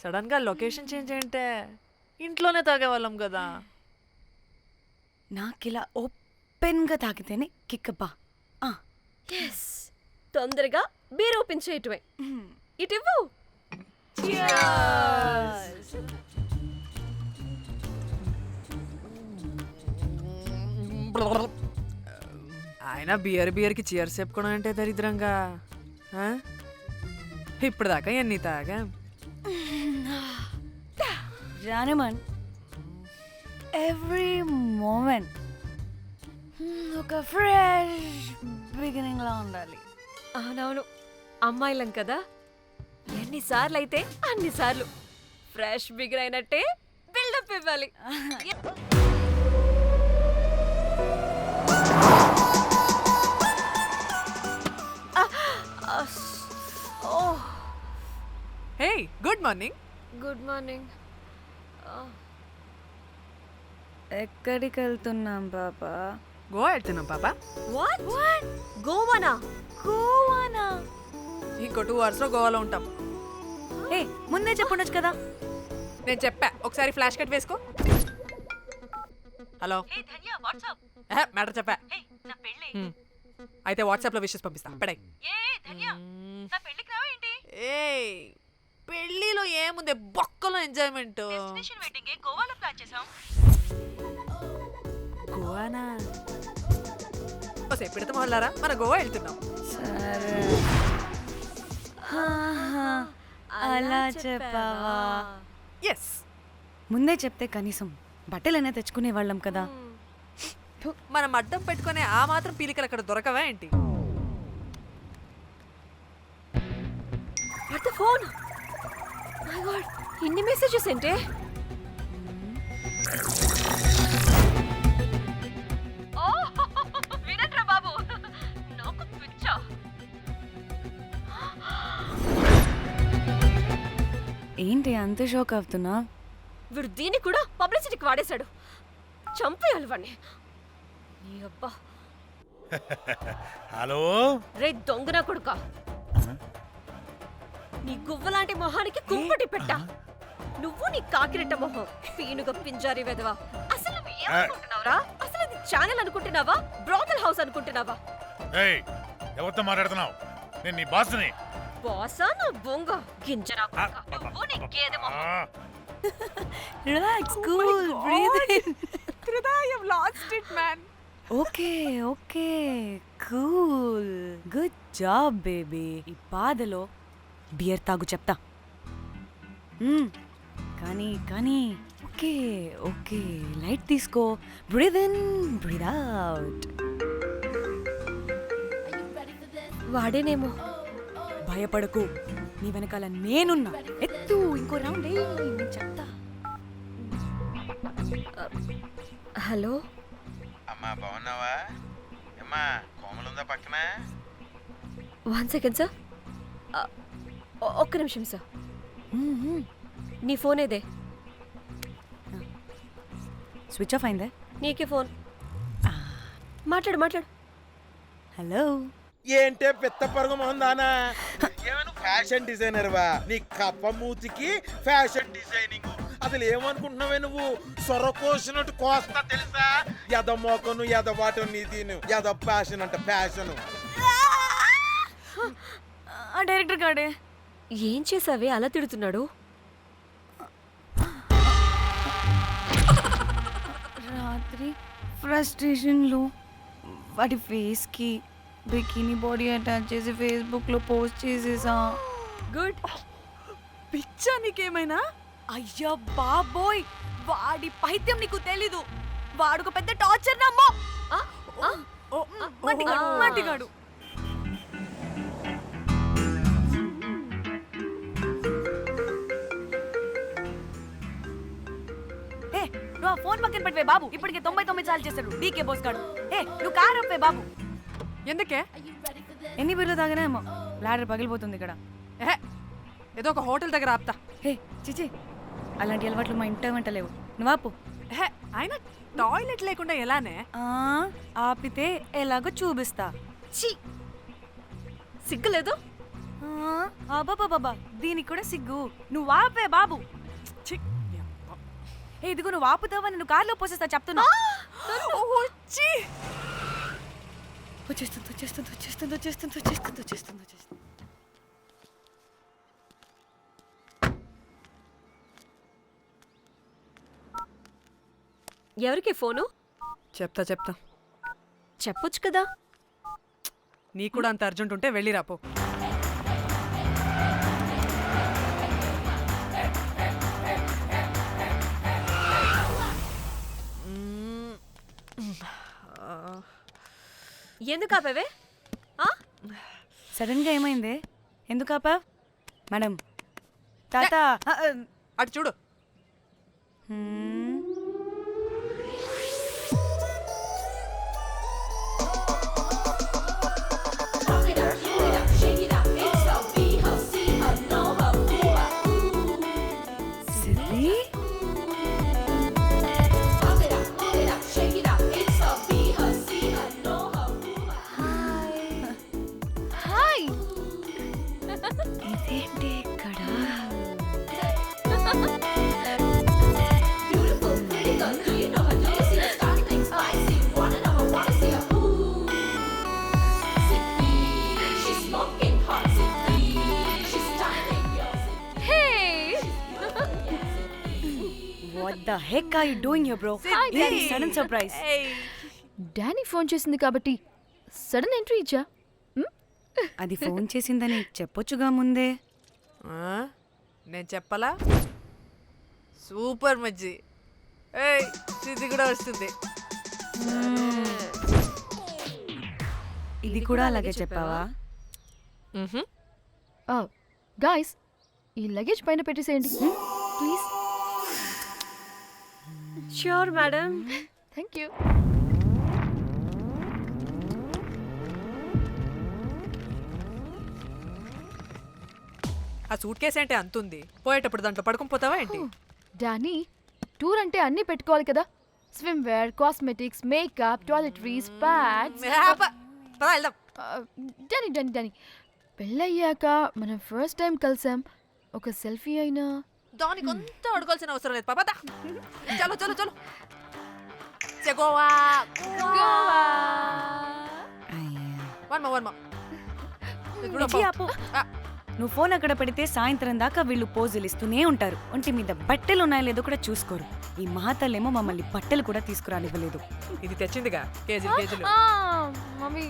సడన్గా location change అంటే ఇంట్లోనే తాగేవాళ్ళం కదా. నాకిలా ఓపెన్గా తాగితేనే కిక్కబ్బా. ఎస్, తొందరగా బీర్ ఓపెన్ చేయటమే. ఇటు ఇవ్వు. ఆయన బియర్కి చీర్స్ చెప్పుకోవడం అంటే దరిద్రంగా. ఇప్పుడు దాకా ఎన్ని తాగా. జానమన్, ఎవ్రీ మూమెంట్ ఒక ఫ్రెష్ బిగినింగ్ లా ఉండాలి. అవునవును, అమ్మాయిలం కదా, ఎన్నిసార్లు అయితే అన్నిసార్లు ఫ్రెష్ బిగిన్ అయినట్టే బిల్డప్ ఇవ్వాలి. హే, గుడ్ మార్నింగ్. Good morning. ఎక్కడికి వెళ్తున్నాం పాపా? గోవా వెళ్తున్నాం పాపా. వాట్? గోవానా? గోవానా? ఇంకో 2 hours లో గోవాలో ఉంటాం. ఏ ముందే చెప్పుండొచ్చు కదా. నేను చెప్పా, ఒకసారి ఫ్లాష్ కట్ వేసుకో. హలో, మ్యాటర్ చెప్పా. అయితే వాట్సాప్ లో విషెస్ పంపిస్తా. పడాయి. ఏ పెళ్ళిలో ఏముంది, బొక్కలో ఎంజాయ్మెంట్. గోవానా? పెడతాం వాళ్ళారా, మన గోవా వెళ్తున్నాం. సరే, అలా చెప్పావా? ఎస్, ముందే చెప్తే కనీసం బట్టలైనా తెచ్చుకునే వాళ్ళం కదా. మనం అడ్డం పెట్టుకునే ఆ మాత్రం పీలికలు అక్కడ దొరకవా ఏంటి? What the phone? My God, ఇన్ని మెసేజెస్ ఏంటే? వినట్రా బాబు, నాకు పిచ్చా. ఏంటి అంత షాక్ అవుతున్నా? వీడు దీన్ని కూడా పబ్లిసిటీకి వాడేశాడు. చంపేయాలి వాడిని. నీ అబ్బా. హలో రే దొంగన కొడుకా, నీ గువ్వలాంటి మొహానికి కుంపటి పెట్టా. నువ్వు నీ కాకిరెట్ట మొహం, పీనుగ పింజారి వెదవా. అసలు నువ్వు ఏమనుకుంటున్నావురా? అసలు ఇది ఛానల్ అనుకుంటున్నావా, బ్రోకల్ హౌస్ అనుకుంటున్నావా? ఏయ్, ఎవరితో మాట్లాడుతున్నావు? నేను నీ బాస్ని. బాసా నా బొంగ గింజరా కొడుకా. నువ్వు నీ గేదె మొహం. Relax, cool, breathe in. I have lost it, man. Okay okay, cool, good job baby. ఈ బాధలో బియర్ తాగు చెప్తా. కానీ కానీ ఓకే ఓకే, లైట్ తీసుకో. Breathe in, breathe out. వాడేనేమో. భయపడకు, నీ వెనకాల నేనున్నా. ఎత్తు, ఇంకో రౌండ్ నేను చెప్తా. హలో అమ్మా, బాగున్నావా? అమ్మా, కోమలుందా పక్కన? 1 second సార్. ఒక్క నిమిషం సార్. నీ ఫోన్ ఏదే? స్విచ్ ఆఫ్ అయిందే. నీకే ఫోన్. మాట్లాడు మాట్లాడు. హలో, ఏంటే పెద్ద పరుగు మొహందానా? ఏమైనా ఫ్యాషన్ డిజైనర్ వా? నీ కప్ప మూతికి ఫ్యాషన్ డిజైనింగ్. అసలు ఏమనుకుంటున్నావే నువ్వు? సొర కోసినట్టు కోస్తా తెలుసా? ఎద మోకను, ఎద వాటం, నీ తీను, ఎద ఫ్యాషన్ అంట ఫ్యాషన్. ఆ డైరెక్టర్ గాడే. ఏం చేసావే అలా తిడుతున్నాడు? రాత్రి ఫ్రస్ట్రేషన్లో వాడి ఫేస్కి బికినీ బాడీ అటాచ్ చేసి ఫేస్బుక్లో పోస్ట్ చేసేసా. గుడ్. పిచ్చా నీకేమైనా? అయ్యా బాబోయ్, వాడి పైత్యం నీకు తెలీదు. వాడుక పెద్ద టార్చర్ నమ్మో. మట్టిగాడు. ఏ, నువ్వు ఆ ఫోన్ పక్కన పెట్టవే బాబు. ఇప్పటికే 99 సార్లు చేశాడు డీకే బోస్ గాడు. ఏ, నువ్వు కారు అప్పే బాబు. ఎందుకే? ఎన్ని బిర్లు తాగినాయేమో, లాడర్ పగిలిపోతుంది ఇక్కడ. ఏదో ఒక హోటల్ దగ్గర ఆపుతా. హే చిచి, అలాంటి అలవాట్లు మా ఇంట వెంట లేవు. నువ్వు ఆపు. ఆయన టాయిలెట్ లేకుండా ఎలానే? ఆపితే ఎలాగో చూపిస్తా. ఛీ, సిగ్గులేదు? బాబా దీనికి కూడా సిగ్గు. నువ్వు ఆపే బాబు. ఛీ, నీ అబ్బా. ఏ ఇదిగో నువ్వు ఆపుతావా నేను కార్లో పోసేస్తా చెప్తున్నా. వచ్చేస్తుంది. ఎవరికి ఫోను? చెప్తా చెప్పొచ్చు కదా. నీ కూడా అంత అర్జెంట్ ఉంటే వెళ్ళి రాపో. ఎందుకు ఆపేవే? సడన్ గా ఏమైంది? ఎందుకు ఆపా? మేడం తాత అటు చూడు. ఇదేంటి ఇక్కడ? What the heck are you doing here, bro? ఏంటి సడన్ సర్ప్రైజ్? డానీ ఫోన్ చేసింది కాబట్టి సడన్ ఎంట్రీ ఇచ్చా. అది ఫోన్ చేసిందని చెప్పొచ్చుగా ముందే. నేను చెప్పలా? సూపర్ మజ్జి. ఏయ్ సిద్ధి కూడా వస్తుంది. ఇది కూడా అలాగే చెప్పావా? గాయ్స్ ఈ లగేజ్ పైన పెట్టేసేయండి please. Sure madam. Thank you. ఆ సూట్ కేసు అంటే అంతుంది. పోయేటప్పుడు దాంట్లో పడుకుని పోతావా ఏంటి? డానీ టూర్ అంటే అన్నీ పెట్టుకోవాలి కదా. Swimwear, cosmetics, makeup, toiletries, pads. పదా వెళ్దాం. డానీ పెళ్ళయ్యాక మనం ఫస్ట్ టైం కలిసాం. ఒక సెల్ఫీ అయినా దానికి అంతా అడగాల్సిన అవసరం లేదు పాపా. చలో చలో చలో. గోవా వర్మ. నువ్వు ఫోన్ అక్కడ పెడితే సాయంత్రం దాకా వీళ్ళు పోజులు ఇస్తూనే ఉంటారు. ఒంటి మీద బట్టలు ఉన్నాయో లేదో కూడా చూసుకోరు. ఈ మహాతల్లేమో మమ్మల్ని బట్టలు కూడా తీసుకురానివ్వలేదు. ఇది తెచ్చిందిగా కేజీలు. మమ్మీ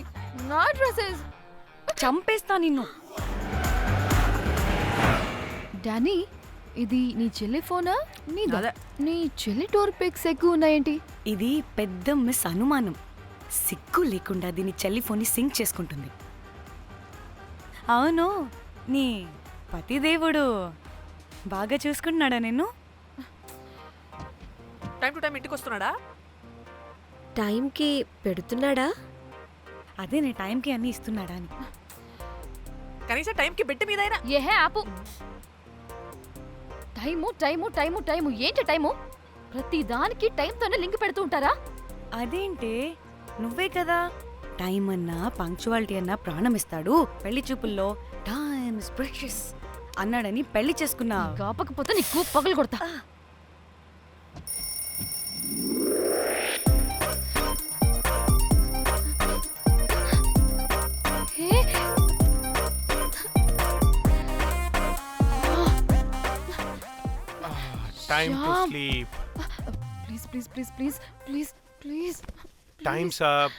నా డ్రెస్సెస్. చంపేస్తా నిన్ను. డానీ ఇది నీ చెల్లి ఫోనా? అదే. నీ చెల్లి టూర్ పిక్స్ ఎక్కువ ఉన్నాయేంటి? ఇది పెద్ద మిస్ అనుమానం. సిగ్గు లేకుండా దీని చెల్లి ఫోన్ని సింక్ చేసుకుంటుంది. అవును, నీ పతిదేవుడు బాగా చూసుకుంటున్నాడా నిన్ను? టైం టు టైం ఇంటికి వస్తున్నాడా? టైంకి పెడుతున్నాడా? అదే నీ టైంకి అన్నీ ఇస్తున్నాడా అని. కనీసం టైంకి బెట్టి మీదైనా. ఏహే ఆపు. టైము ఏంటి టైము? ప్రతి దానికి టైంతోనే లింక్ పెడుతూ ఉంటారా? అదేంటే నువ్వే కదా టైం అన్నా పంక్చువాలిటీ అన్నా ప్రాణం ఇస్తాడు, పెళ్లి చూపుల్లో టైమ్ ఇస్ ప్రెషియస్ అన్నాడని పెళ్లి చేసుకున్నా. కాపకపోతే నీకు పగలు కొడతా. Time to sleep. Please. Time's up.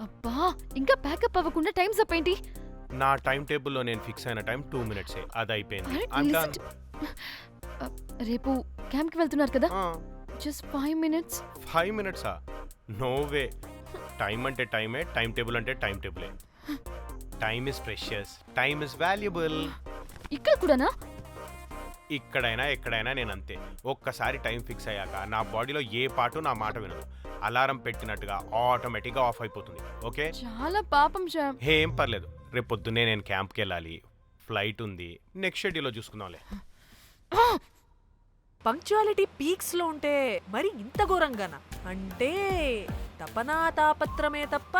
అబ్బా ఇంకా ప్యాకప్ అవ్వకుండా టైమ్స్ అప్ ఏంటి? నా టైం టేబుల్లో నేను ఫిక్స్ అయిన టైం 2 minutes. అది అయిపోయింది. I'm done. రేపు క్యాంప్కి వెళ్తున్నారు కదా? Just 5 minutes. 5 minutes? No way. Time అంటే టైమే, టైం టేబుల్ అంటే టైం టేబులే. Time is precious, time is valuable. ఇక్కడ కూడానా? ఇక్కడైనా ఎక్కడైనా నేను అంతే. ఒక్కసారి టైం ఫిక్స్ అయ్యాక నా బాడీలో ఏ పాటు నా మాట వినదు. అలారం పెట్టినట్టుగా ఆటోమేటిక్గా ఆఫ్ అయిపోతుంది. ఓకే, చాలా పాపం శ్యామ్. ఏం పర్లేదు. రేపు పొద్దున్నే నేను క్యాంప్కి వెళ్ళాలి, ఫ్లైట్ ఉంది. నెక్స్ట్ షెడ్యూల్లో చూసుకుందాంలే. పంక్చువాలిటీ పీక్స్ లో ఉంటే మరి ఇంత ఘోరంగానా? అంటే తపనా తాపత్రమే తప్ప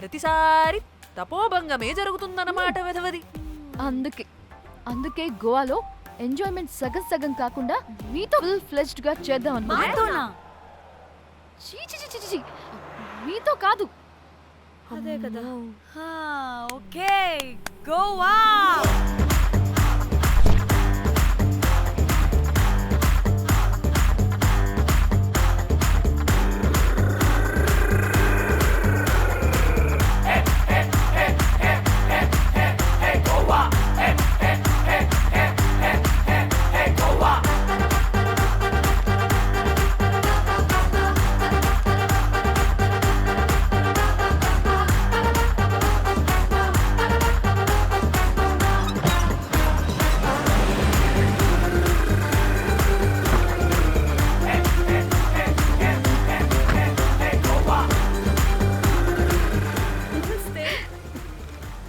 ప్రతిసారి తపోభంగమే జరుగుతుందన్నమాట వెధవది. అందుకే గోవాలో ఎంజాయ్మెంట్ సగం సగం కాకుండా మీతో ఫుల్ ఫ్లెజ్డ్ గా చేద్దాం అనుకున్నా. మాతోనా? చీ చీ చీ చీ, చీ. మీతో కాదు. అదే కదా. Okay Goa.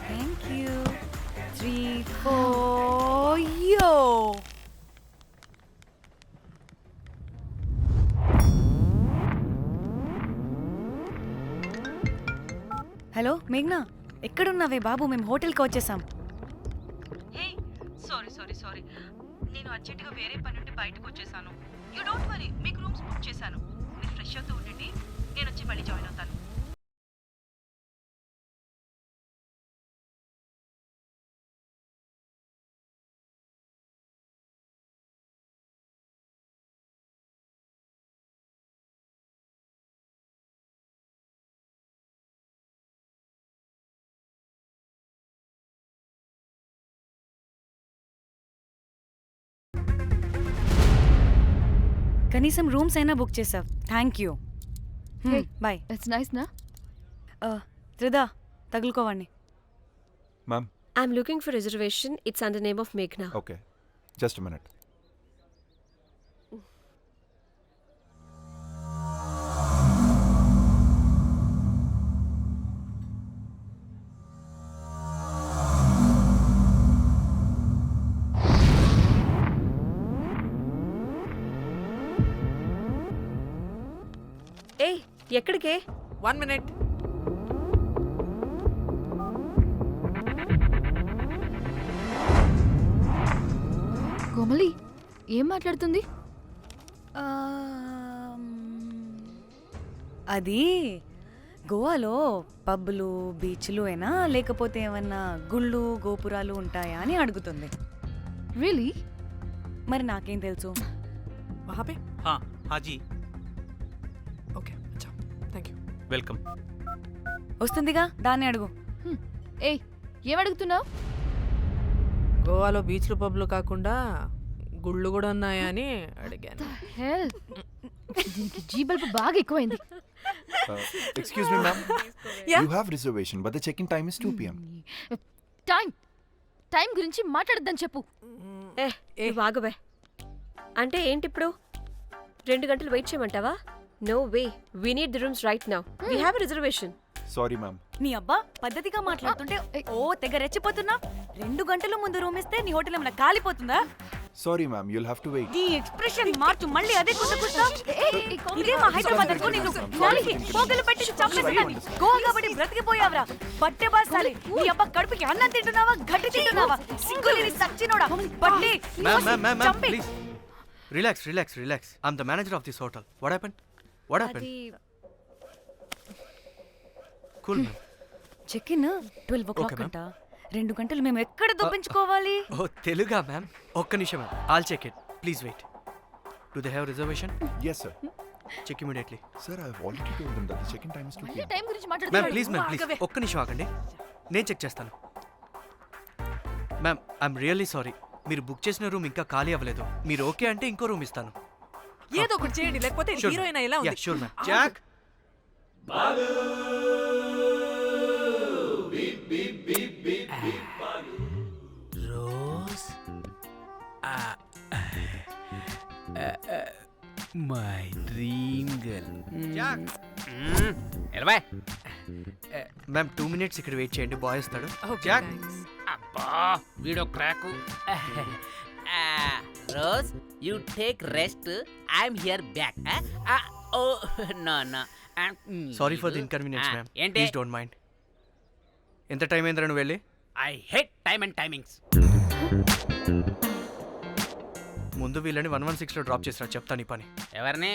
Thank you. 3, 4, yo. Hello మేఘ్నా, ఎక్కడున్నావే బాబు? మేము హోటల్కి వచ్చేసాం. సారీ నేను అర్జెంటుగా వేరే పని నుండి బయటకు వచ్చేసాను. యూ డోంట్ వరీ, మీకు రూమ్స్ బుక్ చేశాను. మీరు ఫ్రెష్ అవుతూ ఉండండి, నేను వచ్చి మళ్ళీ జాయిన్ అవుతాను. కనీసం రూమ్స్ అయినా బుక్ చేసావు. Thank you. Hey. Bye. It's nice నా. త్రిదా, తగులుకోవండి. Ma'am, I'm looking for reservation. It's under name of Meghna. okay. Just a minute. ఏయ్, ఎక్కడికే? 1 minute. కోమలి ఏం మాట్లాడుతుంది? అది గోవాలో పబ్బులు బీచ్లు అయినా లేకపోతే ఏమన్నా గుళ్ళు గోపురాలు ఉంటాయా అని అడుగుతుంది. రియలీ? మరి నాకేం తెలుసు? वहाँ पे? हाँ हाँ जी ओके, अच्छा, थैंक यू. वेलकम. వస్తుందిగా, దాన్ని అడుగు. ఏయ్, ఏం అడుగుతున్నావు? గోవాలో బీచ్లు పబ్లు కాకుండా గుళ్ళు కూడా ఉన్నాయా అని అడిగాను. హెల్, దీనికి జీబల్బు బాగా ఎక్కువైంది. Excuse me, ma'am. Yeah? You have reservation, but the check-in time is 2 p.m. Time గురించి మాట్లాడద్దని చెప్పు. నువ్వు ఆగవే. అంటే ఏంటి ఇప్పుడు? 2 గంటలు వెయిట్ చేయమంటావా? No way, we need the rooms right now. We have reservation. Sorry, ma'am. నీ అబ్బా పద్ధతిగా మాట్లాడుతుంటే ఓ తెగ రెచ్చిపోతున్నా. 2 గంటల ముందు రూమ్ ఇస్తే నీ హోటల్ ఏమైనా కాలిపోతుందా? Sorry, ma'am. You'll have to wait. నీ ఎక్స్ప్రెషన్ మార్చు, మళ్ళీ అదే కుసకుస్తా. ఇదే మా హైదరాబాద్ అనుకో. నేను నాలికి పోగలు పెట్టి చంపేస్తాను. గోవా కాబట్టి బ్రతికిపోయావరా బట్టే బాసాలి. నీ అబ్బా కడుపుకి అన్నం తింటున్నావా, గడ్డి తింటున్నావా? సింగులేని సచ్చినోడా బట్టే. Ma'am, చంపే. please. Relax. I'm the manager of this hotel. What happened? అది Cool, ma'am. Check in 12 o'clock Okay, ma'am. అంట. 2 గంటలు మేము ఎక్కడ దొప్పించుకోవాలి? Oh, Teluga, ma'am. ఒక్క నిమిషం, ma'am. I'll check it. Please wait. Do they have reservation? Yes, sir. Check immediately. Sir, I've already told them that the check-in time is 2 మళ్ళీ p.m. Time గురించి ma'am మాట్లాడుతున్నాడు. Please ఒక్క నిమిషం ఆగండి, నేను check చేస్తాను. Ma'am, I'm really sorry. మీరు book చేసిన రూమ్ ఇంకా ఖాళీ అవ్వలేదు. మీరు ఓకే అంటే ఇంకో రూమ్ ఇస్తాను. ఏదో ఒకటి చేయండి, లేకపోతే హీరోయిన్ ఎలా ఉంది? Sure ma'am. Jack, Rose, my dream girl. Jack. ఎలవా. మ్యామ్ 2 minutes ఇక్కడ వెయిట్ చేయండి, బాయ్ వస్తాడు. Okay, Jack. thanks. అబ్బా, వీడో crack. Rose, you take rest. I'm here back. Oh no. Sorry for the inconvenience ma'am. ఏంటి? Please don't mind. ఎంత time అయిందిరా నువ్వు వెళ్ళి? I hate time and timings. ముందు వీళ్ళని 116లో డ్రాప్ చేసినా చెప్తాను ఈ పని. ఎవరిని?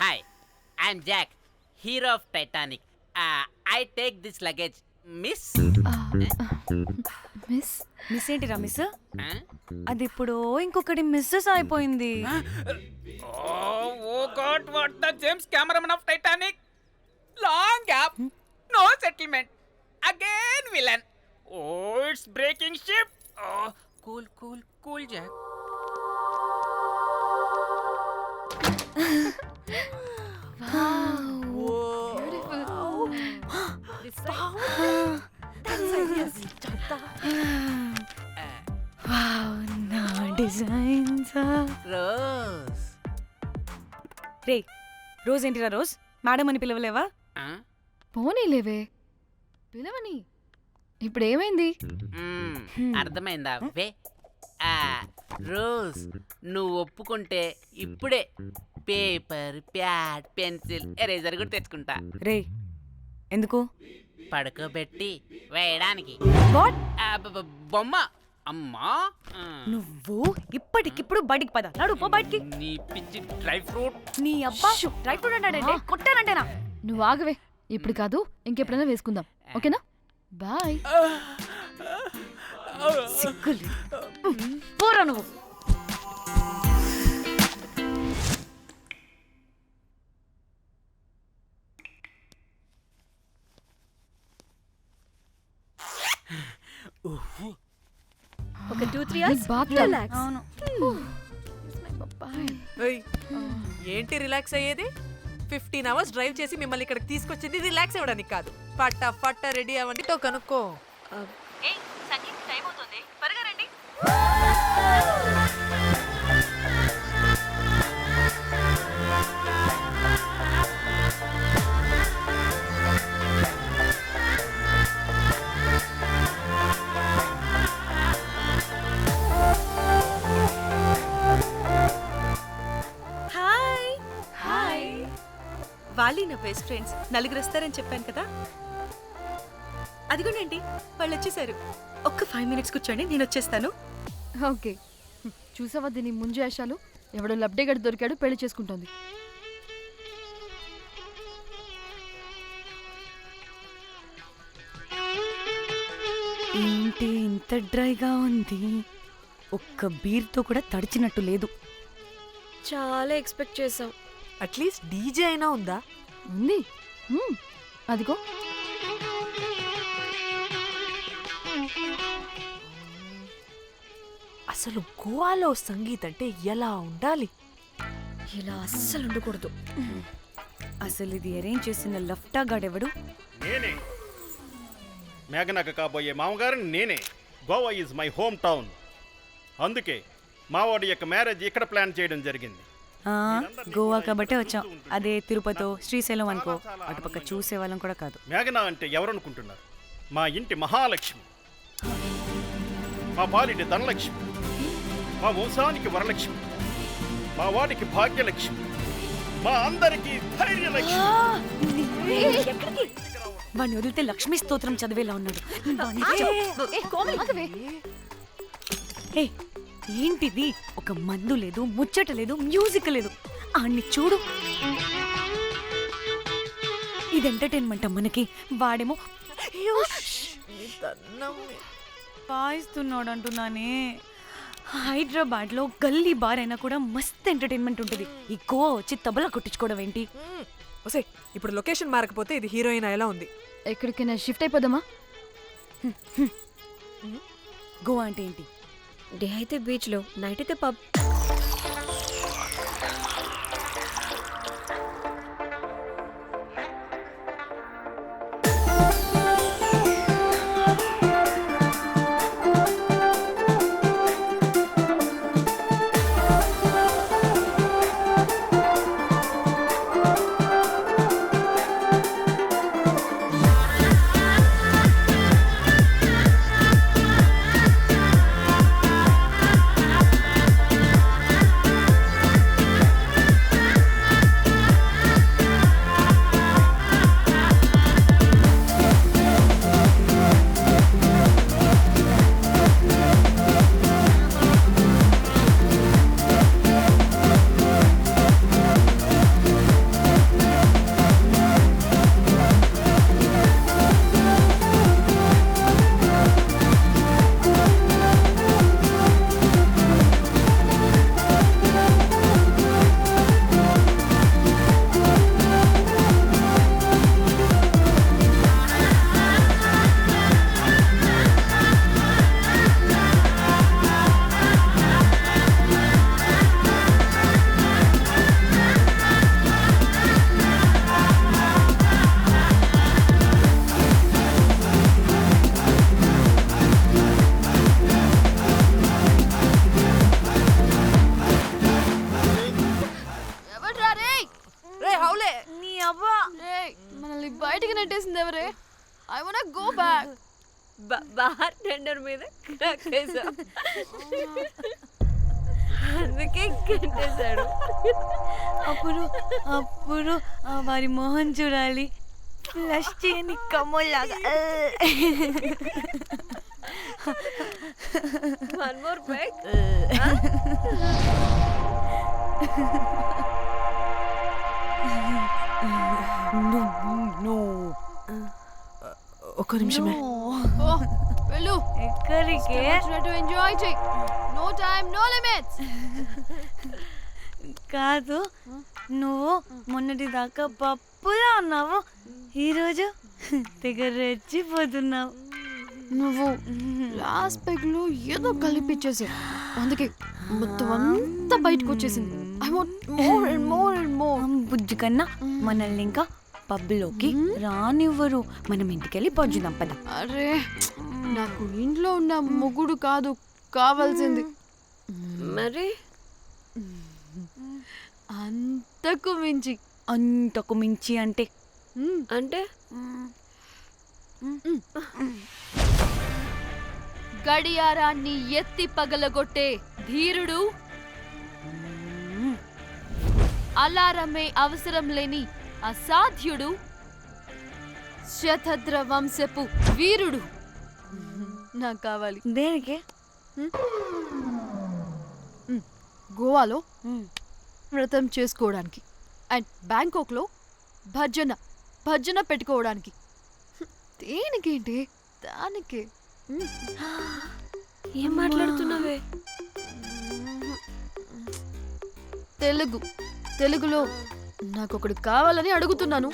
Hi, I'm Jack, hero of Titanic. I take this luggage, miss. Miss miss ఏంటిరా మిస్? Huh? అది ఇప్పుడు ఇంకొకటి మిస్సెస్ అయిపోయింది. Oh God, what the James Cameron of Titanic? Long gap, no settlement. Again villain. Oh, it's breaking ship. Oh, cool, Jack. నా designs. Rose. రే rose ఏంటిరా rose? Madam అని పిలవలేవా? Huh? పోనీలేవే పిలవని. ఇప్పుడు ఏమైంది? అర్థమైందా వే? రోజ్, నువ్వు ఒప్పుకుంటే ఇప్పుడే పేపర్, ప్యాడ్, పెన్సిల్, ఎరేజర్ కూడా తెచ్చుకుంటా. రే ఎందుకు? పడుకోబెట్టి వేయడానికి. వాట్? బొమ్మ. అమ్మా, నువ్వు ఇప్పటికిప్పుడు బయటికి పద. నడు పో బయటికి. నీ పిచ్చి డ్రై ఫ్రూట్. నీ అబ్బా డ్రై ఫ్రూట్ అన్నాడంటే కొట్టానంటేనా? నువ్వు ఆగవే. ఇప్పుడు కాదు ఇంకెప్పుడైనా వేసుకుందాం, ఓకేనా? బాయ్. సిగ్గులు పోరా నువ్వు. ఒక 2-3 hours బాత్ relax. అవును. ఏంటి రిలాక్స్ అయ్యేది? 15 hours డ్రైవ్ చేసి మిమ్మల్ని ఇక్కడికి తీసుకొచ్చింది రిలాక్స్ అవ్వడానికి కాదు. పట్ట రెడీ అవ్వండి తో కనుక్కో. టైం అవుతుంది, త్వరగా రండి. Hi hi. వాళ్ళు నా బెస్ట్ ఫ్రెండ్స్. నలుగురు వస్తారని చెప్పాను కదా, అదిగోనండి వాళ్ళు వచ్చేసారు. ఒక్క 5 minutes కూర్చోండి, నేను వచ్చేస్తాను. ఓకే. చూసావా దీని ముంజేషాలు? ఎవడో లబ్డేగడు దొరికాడు, పెళ్లి చేసుకుంటోంది. ఏంటి ఇంత డ్రైగా ఉంది? ఒక్క బీర్తో కూడా తడిచినట్టు లేదు. చాలా ఎక్స్పెక్ట్ చేసాం. అట్లీస్ట్ డీజే అయినా ఉందా? ఉంది. అదిగో. అసలు గోవాలో సంగీత్ అంటే ఎలా ఉండాలి? ఇలా అస్సలు ఉండకూడదు. అసలు ఇది అరేంజ్ చేసిన లఫ్టా గాడెవడు? నేనే మేఘనకు కాబోయే మామగారిని నేనే. Goa is my home town. అందుకే మావాడి యొక్క మ్యారేజ్ ఇక్కడ ప్లాన్ చేయడం జరిగింది. గోవా కాబట్టే వచ్చాం. అదే తిరుపతి, శ్రీశైలం అనుకో, అటుపక్క చూసేవాళ్ళం కూడా కాదు. మేఘన అంటే ఎవరనుకుంటున్నారు? మా ఇంటి మహాలక్ష్మి, మా పాలిటి ధనలక్ష్మి, మా వంశానికి వరలక్ష్మి, మా వాడికి భాగ్యలక్ష్మి, మా అందరికీ ధైర్యలక్ష్మి. వాడిని వదిలితే లక్ష్మీ స్తోత్రం చదివేలా ఉన్నాడు. ఏ ఏంటిది? ఒక మందు లేదు, ముచ్చట లేదు, మ్యూజిక్ లేదు. ఆన్ని చూడు. ఇది ఎంటర్టైన్మెంట్ మనకి. వాడేమో పాయిస్తున్నాడు అంటున్నానే. హైదరాబాద్లో గల్లీ బార్ అయినా కూడా మస్త్ ఎంటర్టైన్మెంట్ ఉంటుంది. ఈ గోవా వచ్చి తబలా కొట్టించుకోవడం ఏంటి? ఒసే, ఇప్పుడు లొకేషన్ మారకపోతే ఇది హీరోయిన్ ఎలా ఉంది? ఎక్కడికైనా షిఫ్ట్ అయిపోదామా? గోవా అంటే ఏంటి? డే అయితే బీచ్ లో, నైట్ అయితే పబ్. నెట్టేసింది ఎవరే? I want go back. Bar tender మీద crack వేసా. అందుకే కట్టేశాడు. అప్పుడు అప్పుడు వారి మొహం చూడాలి, ఫ్లష్ చేయని కమ్మోల్లాగా. One more peck. ఒక్క నిమిషమే. వెళ్ళు. ఎక్కడికే? టు ఎంజాయ్ చెయ్. No time, no limits. కాదు, నువ్వు మొన్నటి దాకా పప్పులా ఉన్నావు, ఈరోజు తెగ రెచ్చిపోతున్నావు. నువ్వు లాస్ట్ పెగ్ లో ఏదో కలిపిచ్చేసావు, అందుకే మొత్తం అంతా బయటకు వచ్చేసింది. I want more and more and more. బుజ్జి కన్నా మనల్ని ఇంకా పబ్లోకి రానివ్వరు. మనం ఇంటికెళ్ళి పడుచుదాం పద. అరే, నాకు ఇంట్లో ఉన్న మొగుడు కాదు కావాల్సింది. మరి అంతకు మించి. అంతకు మించి అంటే అంటే గడియారాన్ని ఎత్తి పగలగొట్టే ధీరుడు, అలారమే అవసరం లేని అసాధ్యుడు, శతద్ర వంశపు వీరుడు నాకు కావాలి. దేనికి? గోవాలో వ్రతం చేసుకోవడానికి అండ్ బ్యాంకాక్లో భజన పెట్టుకోవడానికి. దేనికేంటి? దానికే. ఏం మాట్లాడుతున్నావే? తెలుగులో నాకొకడు కావాలని అడుగుతున్నాను.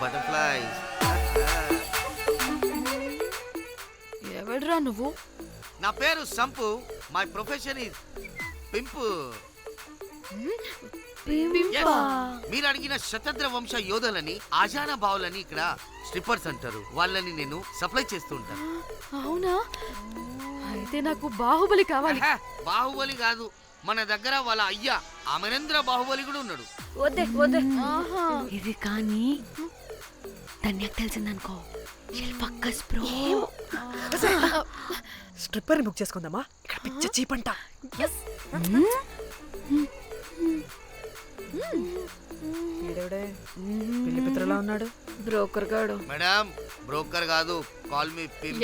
బటర్ఫ్లైస్. ఎవడ్రా నువ్వు? నా పేరు Sampu. My profession is pimp. Yes. మీరు అడిగిన శతద్ర వంశ యోధులని, ఆజానా బావులని ఇక్కడ స్ట్రిప్పర్స్ అంటారు. వాళ్ళని నేను సప్లై చేస్తూ ఉంటాను. అవునా? అయితే నాకు బాహుబలి కావాలి. బాహుబలి కాదు, మన దగ్గర వాళ్ళ అయ్యా అమరేంద్ర బాహుబలి కూడా ఉన్నాడు. వద్దే వద్దే. ఇది కానీ ధన్యకు తెలిసిందనుకో, స్ట్రిప్పర్ బుక్ చేసుకుందామా? ఇక్కడ పిచ్చ చీపంట. పెళ్లి పిత్రలా ఉన్నాడు. బ్రోకర్ గాడు. మేడం, బ్రోకర్ కాదు, కాల్ మీ పింప్.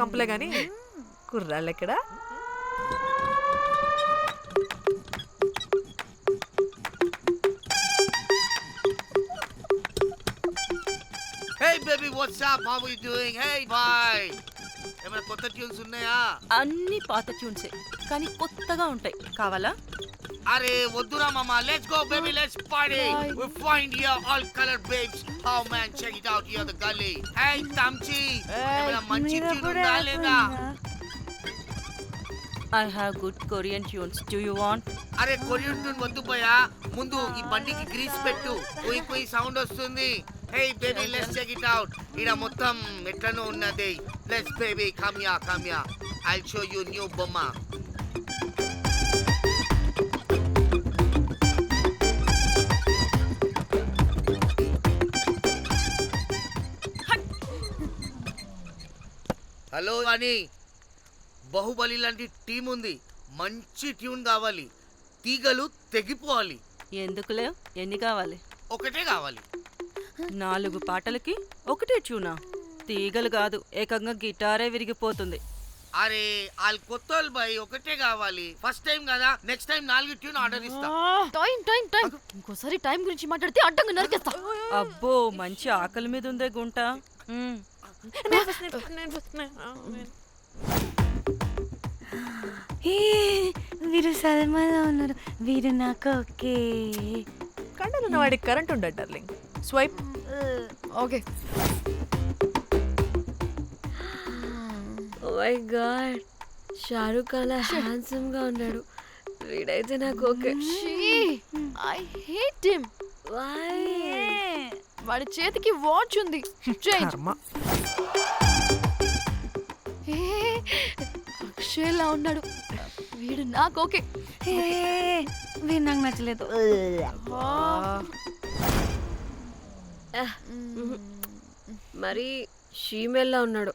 కంపలే గాని కుర్రాళ్ళు ఎక్కడ? Hey baby, what's up? How are you doing? Hey bye. ఏమైనా కొత్త ట్యూన్స్ ఉన్నాయా? అన్ని పాత ట్యూన్సే, కానీ కొత్తగా ఉంటాయి. కావాలా? అరే వద్దురా మామ. Let's go baby, let's party. We find here all colored babes. Oh man, check it out here the gully. Hey Tamchi, ఏమైనా మంచి ట్యూన్ ఉందా లేదా? I have good Korean tunes. Do you want? అరే కొరియన్ ట్యూన్ వద్దు పోయా, ముందు ఈ బండికి గ్రీస్ పెట్టు. కుయ్ కుయ్ సౌండ్ వస్తుంది. Hey baby, let's check it out. ఇడ మొత్తం ఎట్లనో ఉన్నది. Let's baby, come here. I'll show you new బొమ్మ. హలో అని, బాహుబలి లాంటి టీం ఉంది. మంచి ట్యూన్ కావాలి. తీగలు తెగిపోవాలి. ఎందుకులే, ఎన్ని కావాలి? ఒకటే కావాలి. 4 పాటలకి ఒకటే ట్యూనా? తీగలు కాదు, ఏకంగా గిటారే విరిగిపోతుంది. అరే వాళ్ళు కొత్త బాయ్, ఒకటే కావాలి. ఫస్ట్ టైం కదా, నెక్స్ట్ టైం 4 ట్యూన్ ఆర్డర్ ఇస్తా. టైం ఇంకోసారి టైం గురించి మాట్లాడితే అడ్డంగా నరికేస్తా. అబ్బో, మంచి ఆకలి మీద ఉందే గుంట. వీరు సల్మాలో ఉన్నారు. వీరు నాకు ఓకే. కండలున్న వాడికి కరెంట్ ఉండదు darling. Swipe. Okay. Oh my god, Shahrukh అలా హ్యాండ్సమ్ గా ఉన్నాడు. వీడైతే నాకు okay. I hate him. Why? వాడి చేతికి వాచ్ ఉంది. చేంజ్. షేలా ఉన్నాడు. వీడు నాకు ఓకే. వీడు నాకు నచ్చలేదు. మరి షీమేల్లా ఉన్నాడు.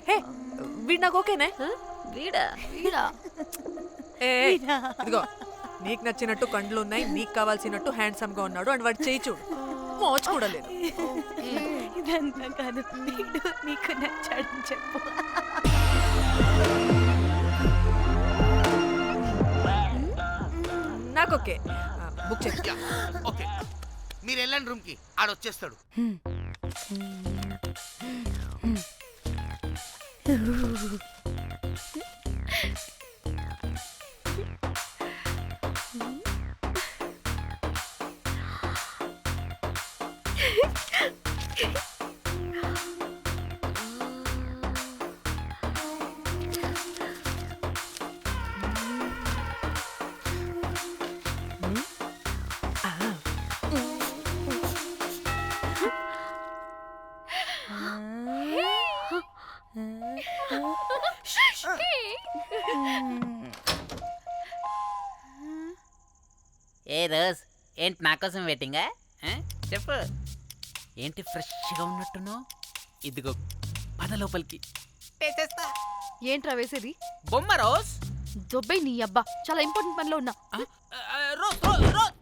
హే వీడు నాకు ఓకేనే. వీడా? వీడా? ఏ ఇదిగో నీకు నచ్చినట్టు కండ్లు ఉన్నాయి, నీకు కావాల్సినట్టు హ్యాండ్సమ్ గా ఉన్నాడు అండ్ వాడు చేయి చూడు, మోచు కూడా లేదు. ఇదంతా కాదు, వీడు నీకు నచ్చాడని చెప్పు. నాకు ఓకే. బుక్ చేయి. ఓకే, మీరు వెళ్ళండి రూమ్ కి, ఆడొచ్చేస్తాడు. ఏ రోజ్, ఏంటి నా కోసం వెయిటింగా? చెప్పు, ఏంటి ఫ్రెష్గా ఉన్నట్టున్నావు? ఇదిగో పద లోపలికి వేసేస్తా. ఏంట్రా వేసేది? బొమ్మ రోజ్. దొబ్బై నీ అబ్బా, చాలా ఇంపార్టెంట్ పనిలో ఉన్నా. Rose rose rose